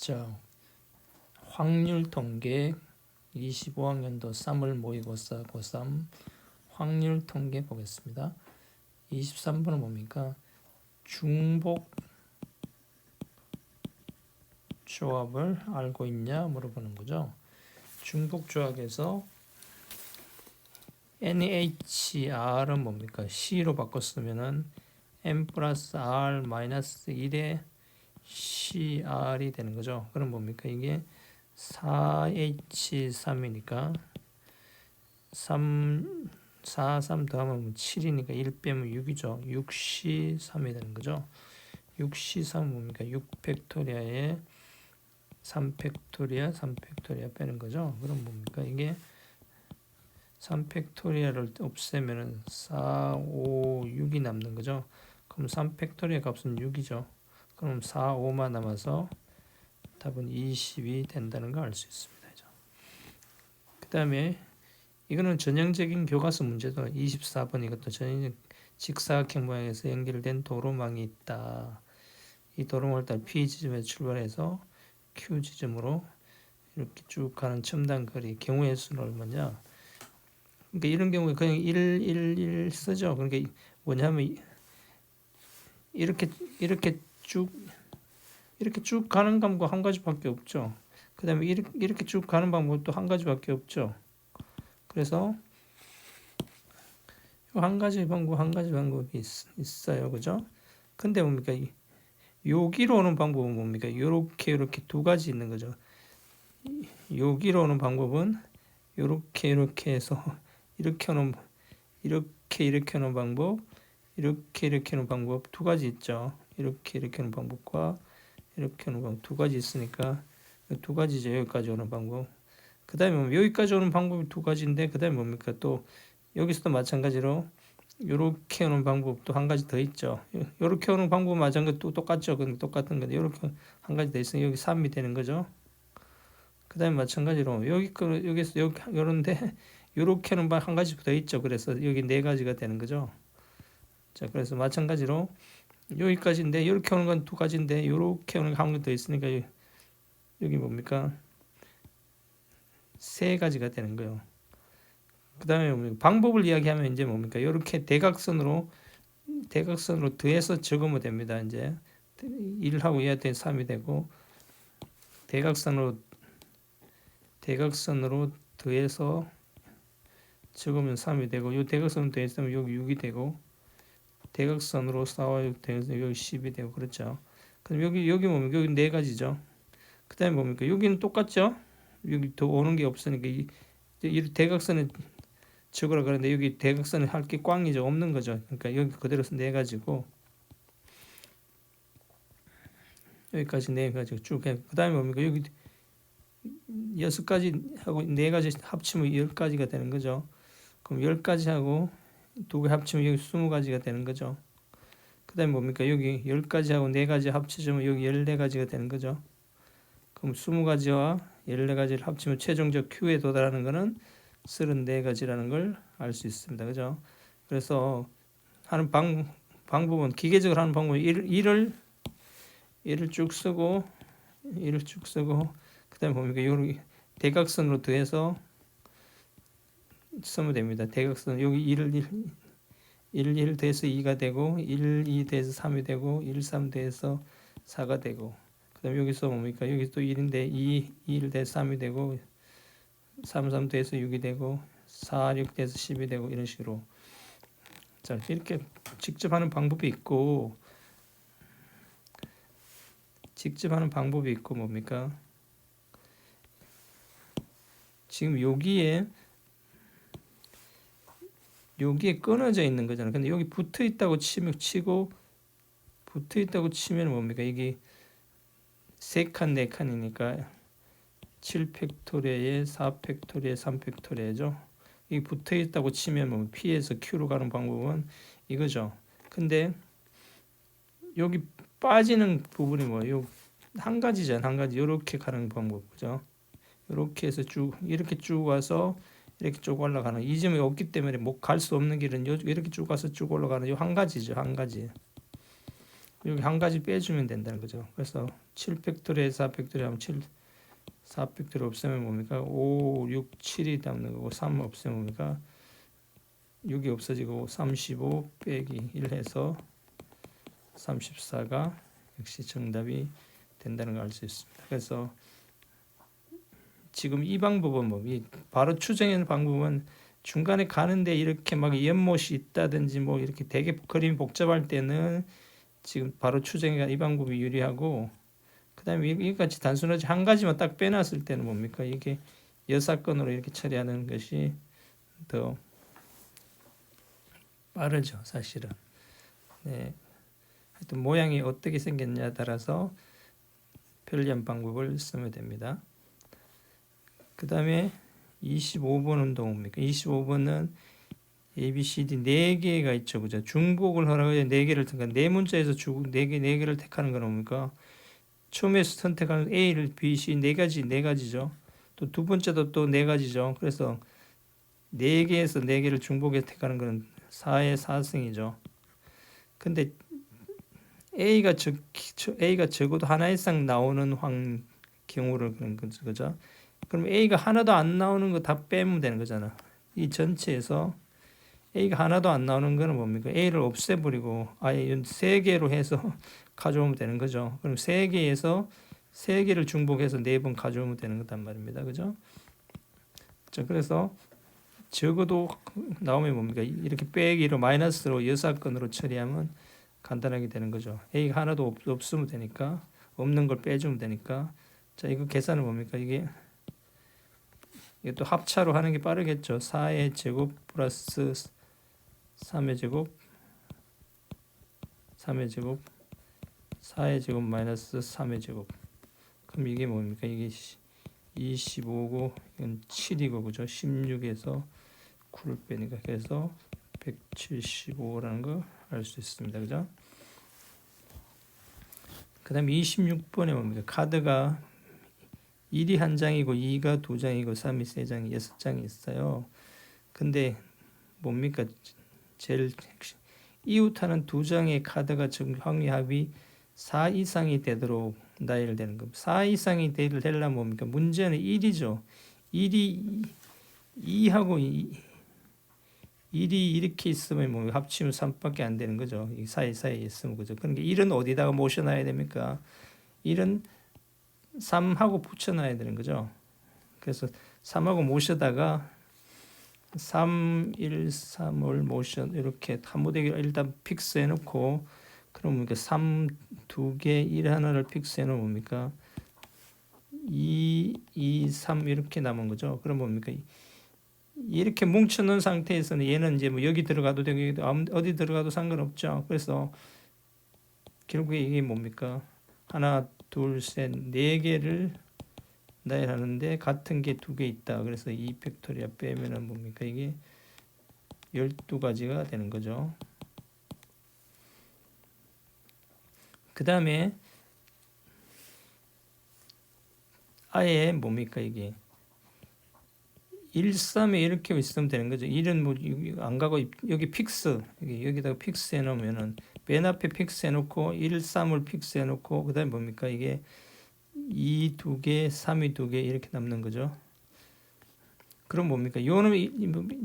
자, 확률 통계 25학년도 3월 모의고사 고3 확률 통계 보겠습니다. 23번은 뭡니까? 중복 조합을 알고 있냐 물어보는 거죠. 중복 조합에서 NHR은 뭡니까? C로 바꿨으면은 N 플러스 R 마이너스 1의 CR이 되는 거죠. 그럼 뭡니까? 이게 4H3이니까 3 더하면 7이니까 1 빼면 6이죠. 6C3이 되는 거죠. 6C3은 뭡니까? 6 팩토리아에 3 팩토리아 빼는 거죠. 그럼 뭡니까? 이게 3 팩토리아를 없애면은 4, 5, 6이 남는 거죠. 그럼 3 팩토리아 값은 6이죠. 그럼 4, 5만 남아서 답은 20이 된다는 걸 알 수 있습니다. 그 다음에 이거는 전형적인 교과서 문제도 24번 이것도 전형적 직사각형 모양에서 연결된 도로망이 있다. 이 도로망을 따라 P 지점에서 출발해서 Q 지점으로 이렇게 쭉 가는 첨단 거리 경우의 수는 얼마냐? 그러니까 이런 경우에 그냥 1 쓰죠. 그러니까 뭐냐면 이렇게 쭉 가는 방법 한 가지밖에 없죠. 그 다음에 이렇게 쭉 가는 방법도 한 가지밖에 없죠. 그래서 한 가지 방법이 있어요. 그죠? 근데 뭡니까? 여기로 오는 방법은 뭡니까? 이렇게 두 가지 있는 거죠. 여기로 오는 방법은 이렇게 해서 이렇게 오는 방법, 이렇게 오는 방법 두 가지 있죠. 이렇게 오는 방법과 이렇게 오는 방법 두 가지 있으니까 두 가지죠. 여기까지 오는 방법. 그 다음에 여기까지 오는 방법이 두 가지인데 그 다음에 뭡니까? 또 여기서도 마찬가지로 이렇게 오는 방법도 한 가지 더 있죠. 이렇게 오는 방법은 마찬가지 또 똑같죠. 똑같은 건데 이렇게 한 가지 더 있으니 여기 3이 되는 거죠. 그 다음에 마찬가지로 여기서 여기 요런데 이렇게 하는 방 한 가지 더 있죠. 그래서 여기 네 가지가 되는 거죠. 자, 그래서 마찬가지로 여기까지인데 이렇게 오는 건 두 가지인데 이렇게 오는 한 개 더 있으니까 여기 뭡니까? 세 가지가 되는 거예요. 그 다음에 방법을 이야기하면 이제 뭡니까? 이렇게 대각선으로 더해서 적으면 됩니다. 이제 1하고 2한테 3이 되고 대각선으로 더해서 적으면 3이 되고 이 대각선으로 더했으면 여기 6이 되고 대각선으로 4와 6 더해서 여기 10이 되고 그렇죠. 그럼 여기 뭡니까? 여기 네 가지죠. 그 다음에 뭡니까? 여기는 똑같죠. 여기 더 오는 게 없으니까 이 대각선에 적으라 그러는데 여기 대각선에 할 게 꽝이죠. 없는 거죠. 그러니까 여기 그대로 네 가지고 여기까지 네 가지고 쭉 해. 그 다음에 뭡니까? 여기 6가지 하고 네 가지 합치면 10가지가 되는 거죠. 그럼 10가지 하고 두 개 합치면 여기 20가지가 되는 거죠. 그 다음에 뭡니까? 여기 10가지 하고 네 가지 합치면 여기 14가지가 되는 거죠. 그럼 20가지와 14가지를 합치면 최종적 Q에 도달하는 것은 34가지라는 걸 알 수 있습니다. 그죠? 그래서 하는 방법은 기계적으로 하는 방법은 1을 쭉 쓰고 그 다음에 뭡니까? 여기 대각선으로 더해서 쓰면 됩니다. 대각선 여기 1 더해서 2가 되고 2 더해서 3이 되고 3 더해서 4가 되고 그 다음에 여기서 뭡니까? 여기 또 1인데 2를 더해서 3이 되고 3 더해서 6이 되고 4, 6 더해서 10이 되고 이런 식으로 자 이렇게 직접 하는 방법이 있고 뭡니까? 지금 여기에 끊어져 있는 거잖아요. 근데 여기 붙어 있다고 치고 붙어 있다고 치면 뭡니까? 이게 3칸 4칸이니까 7 팩토리아에 4 팩토리아에 3 팩토리아죠. 이 붙어 있다고 치면 뭐 P에서 Q로 가는 방법은 이거죠. 근데 여기 빠지는 부분이 뭐예요? 한 가지잖아. 한 가지. 이렇게 가는 방법. 그죠? 이렇게 해서 이렇게 쭉 와서 이렇게 쭉 올라가는 이 점이 없기 때문에 갈 수 없는 길은 이렇게 쭉 가서 쭉 올라가는 이 한 가지죠. 한 가지. 여기 한 가지 빼주면 된다는 거죠. 그래서 7팩토리에 4팩토리 하면 4팩토리 없애면 뭡니까? 5, 6, 7이 남는 거고 3 없애면 뭡니까? 6이 없어지고 35 빼기 1 해서 34가 역시 정답이 된다는 걸 알 수 있습니다. 그래서 지금 이 방법은 이 바로 추정하는 방법은 중간에 가는데 이렇게 막 연못이 있다든지 뭐 이렇게 되게 그림이 복잡할 때는 지금 바로 추정이 이 방법이 유리하고, 그다음에 이같이 단순하지 한 가지만 딱 빼놨을 때는 뭡니까? 이게 여사건으로 이렇게 처리하는 것이 더 빠르죠, 사실은. 네. 하여튼 모양이 어떻게 생겼냐에 따라서 편리한 방법을 쓰면 됩니다. 그 다음에 25번은 뭡니까? 25번은 A, B, C, D 4개가 있죠. 그죠? 중복을 하라고 4개를 택한, 4문자에서 4개를 택하는 건 뭡니까? 처음에 선택하는 A를 B, C 4가지죠. 또 두 번째도 또 4가지죠. 그래서 4개에서 4개를 중복해서 택하는 건 4의 4승이죠. 근데 A가 적어도 하나 이상 나오는 경우를 그런 거죠. 그죠? 그럼 A가 하나도 안 나오는 거 다 빼면 되는 거잖아. 이 전체에서 A가 하나도 안 나오는 거는 뭡니까? A를 없애버리고 아예 3개로 해서 가져오면 되는 거죠. 그럼 3개에서 3개를 중복해서 4번 가져오면 되는 거단 말입니다. 그죠? 자, 그래서 적어도 나오면 뭡니까? 이렇게 빼기로 마이너스로 여사건으로 처리하면 간단하게 되는 거죠. A가 하나도 없으면 되니까, 없는 걸 빼주면 되니까. 자, 이거 계산은 뭡니까? 이게 또 합차로 하는 게 빠르겠죠. 4의 제곱 플러스 3의 제곱 3의 제곱 4의 제곱 마이너스 3의 제곱. 그럼 이게 뭡니까? 이게 25고 이건 7이고 그죠? 16에서 9를 빼니까 그래서 175라는 걸 알 수 있습니다. 그죠? 그 다음에 26번에 뭡니까? 카드가 1이 한 장이고 2가 두 장이고 3이 세 장이 6장이 있어요. 근데 뭡니까? 제일 이웃하는 두 장의 카드가 확률합이 4 이상이 되도록 나열되는 겁니다. 4 이상이 되려면 뭡니까? 문제는 1이죠. 1이 2하고 1이 이렇게 있으면 뭐 합치면 3밖에 안 되는 거죠. 이 사이사이에 있으면 그죠. 그러니까 1은 어디다가 모셔놔야 됩니까? 1은 3하고 붙여놔야 되는 거죠. 그래서 3하고 모셔다가 3, 1, 3을 모셔 이렇게 한 무대기 일단 픽스해 놓고, 그럼 뭡니까? 3 2개 1 하나를 픽스해 놓으면 뭡니까? 2, 2, 3 이렇게 남은 거죠. 그럼 뭡니까? 이렇게 뭉쳐 놓은 상태에서는 얘는 이제 뭐 여기 들어가도 되고 어디 들어가도 상관없죠. 그래서 결국에 이게 뭡니까? 하나, 둘, 셋, 4개를 나열하는데 같은 게 2개 있다. 그래서 2팩토리아 빼면은 뭡니까? 이게 12가지가 되는 거죠. 그 다음에 아예 뭡니까? 이게 1, 3에 이렇게 있으면 되는 거죠. 1은 뭐 안 가고 여기 픽스, 여기다가 픽스 해 놓으면은 맨 앞에 픽스 해 놓고 1, 3을 픽스 해 놓고 그다음에 뭡니까? 이게 2 2개, 3이 2개 이렇게 남는 거죠. 그럼 뭡니까? 요는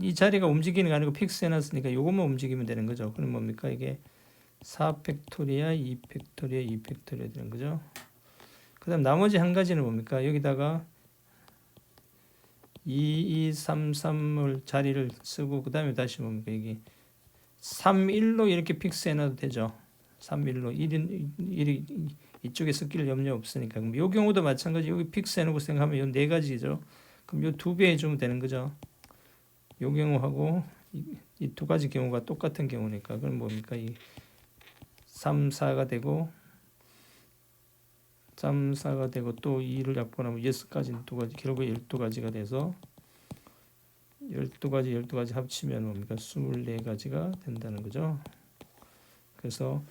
이 자리가 움직이는 게 아니고 픽스 해 놨으니까 요것만 움직이면 되는 거죠. 그럼 뭡니까? 이게 4팩토리아, 2팩토리아, 2팩토리아 되는 거죠. 그다음 나머지 한 가지는 뭡니까? 여기다가 2, 2, 3, 3을 자리를 쓰고 그 다음에 다시 뭡니까? 이게 3, 1로 이렇게 픽스해 놔도 되죠. 3, 1로 1이 이쪽에 섞일 염려 없으니까. 그럼 이 경우도 마찬가지. 여기 픽스해 놓고 생각하면 이 네 가지죠. 그럼 이 두 배 해주면 되는 거죠. 이 경우하고 이 두 가지 경우가 똑같은 경우니까. 그럼 뭡니까? 이 3, 4가 되고 3, 4가 되고 또 2를 약분하면 6가지는 두 가지, 결국에 12가지가 돼서 12가지 합치면 뭡니까? 24가지가 된다는 거죠. 그래서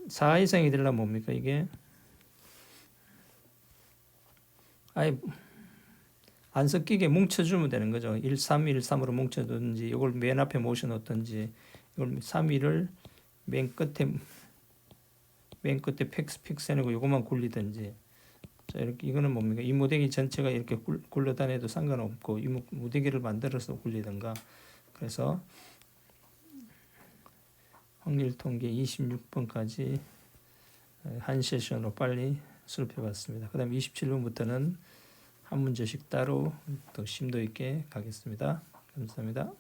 4 이상이 되려면 뭡니까? 이게 아예 안 섞이게 뭉쳐주면 되는 거죠. 1, 3, 1, 3으로 뭉쳐두든지 이걸 맨 앞에 모셔놓든지 이걸 3, 1을 맨 끝에 맨 끝에 픽스 해놓고 이것만 굴리든지. 자, 이렇게 이거는 뭡니까? 이 무대기 전체가 이렇게 굴러다녀도 상관없고 이 무대기를 만들어서 굴리든가. 그래서 확률 통계 26번까지 한 세션으로 빨리 수업해봤습니다. 그 다음 27번부터는 한 문제씩 따로 더 심도 있게 가겠습니다. 감사합니다.